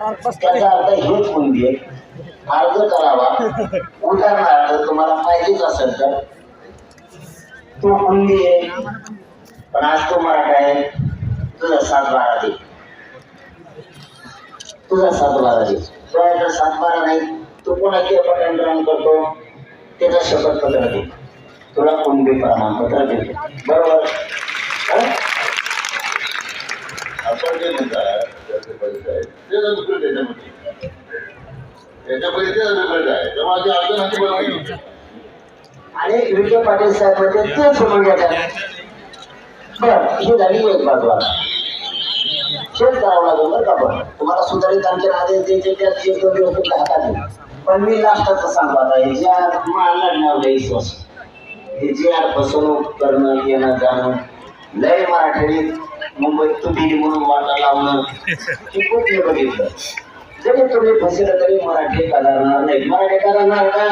त्याचा अर्थ हेच कुंडी आहे. अर्ज करावा. उदाहरणार्थ तुम्हाला पाहिजेच असेल तर तो कुंडी आहे, पण आज तो मराठा आहे, तुझा 7-12 दे, तुझा 7-12 दे. तो 7-12 नाही, तू कोणाची पटांतरण करतो त्याचा शपथपत्र दे, तुला कुंडी प्रमाणपत्र देते. बरोबर? आपण जे म्हणतात त्याचे पैसे आहेत ते दुसरं त्याच्यामध्ये ते दुसरं आहे, तेव्हा ते अर्ज नक्की बनवायची. आणि विखे पाटील साहेब म्हणजे ते सोडून घेतात. बरं, ही झाली एक बाजू. आता शेत करावं लागेल बरं का. पण तुम्हाला सुधारित आणखी आदेश द्यायचे त्यात 1-2 दिवस तुमच्या हातात आहे. पण मी लास्टचं सांगतो आता, हे जे लढणार विश्वास, हे जे फसवणूक करणं येणं जाणं लय मराठीत मुंबईत तुम्ही म्हणून वाटा लावणं हे खूप मी बघितलं. जरी तुम्ही फसलं तरी मराठी कदारणार नाही. मराठी कदारणार का?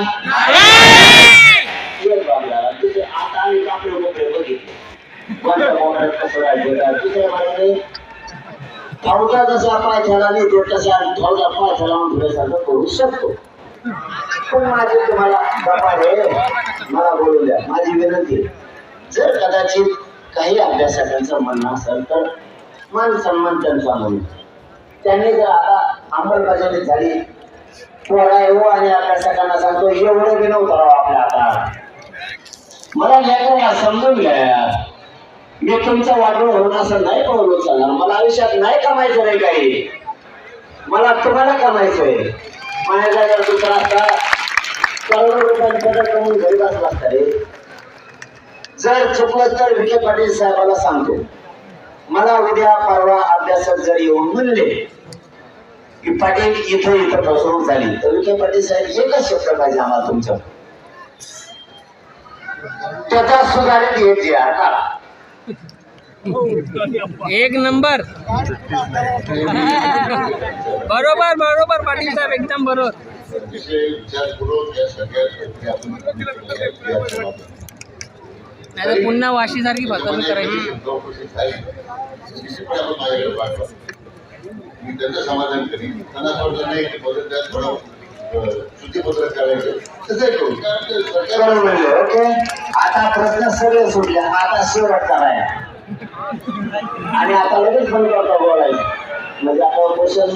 तिथे आता आम्ही आपले मोकळे बघितले कोणत्या मोकळ्यात कसं राहायचं. दुसऱ्या मराठी थोडक्या जसा पाय ठेवला नाही तो तशा थोडक्या पाय ठेवून थोड्यासारखं करू शकतो. पण माझी तुम्हाला बाबा रे मला बोलू द्या. माझी विनंती, जर कदाचित काही अभ्यासकांचं म्हणणं असेल तर मान सन्मान त्यांचा म्हणून त्यांनी जर आता अंमलबजावणी झाली पोरा येऊ आणि अभ्यासकांना सांगतो एवढं बी नव्हतं राव आपल्या हातात. मला लेकरांना समजून घ्या. मी तुमचं वाटोळ होऊन असं नाही बोलू चालणार. मला आयुष्यात नाही कमायचं नाही काही, मला तुम्हाला कमायचंय. माझ्या जागेवर दुसरा असता करोडो रुपयांचं पदक कमवून घरी बसला असता रे. जर चुकलं तर विखे पाटील साहेबाला सांगतो, मला उद्या परवा अभ्यासक जर येऊन म्हणले की पाटील इथं फसवणूक झाली तर विखे पाटील साहेब एकच शब्द पाहिजे आम्हाला तुमच्या, त्याचा सुधारित हे जे काढा. एक नंबर. बरोबर बरोबर पाटील साहेब, एकदम बरोबर. नाही पुन्हा वाशीसारखी फसवणूक करायची. मी त्यांचं समाधान करीन. त्यांना असं नाही की शुद्धीपत्र करायचं तसंही करू. ओके, आता प्रश्न सगळे सुटले. आता शेवट कराय आणि आता लगेच बंद करतो बोलायचं. म्हणजे आपण क्वेश्चन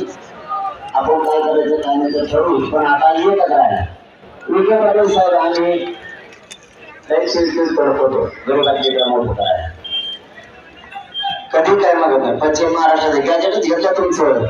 आपण काय करायचं काय नाही तर ठरवू. पण आता येत करायला विखे पाटील साहेब आम्ही काही शिल्पीच करत होतो. गरुडाची प्रमोट होता कधी काय मागत नाही. पश्चिम महाराष्ट्राचं गॅजेटच घेतलं तुमचं.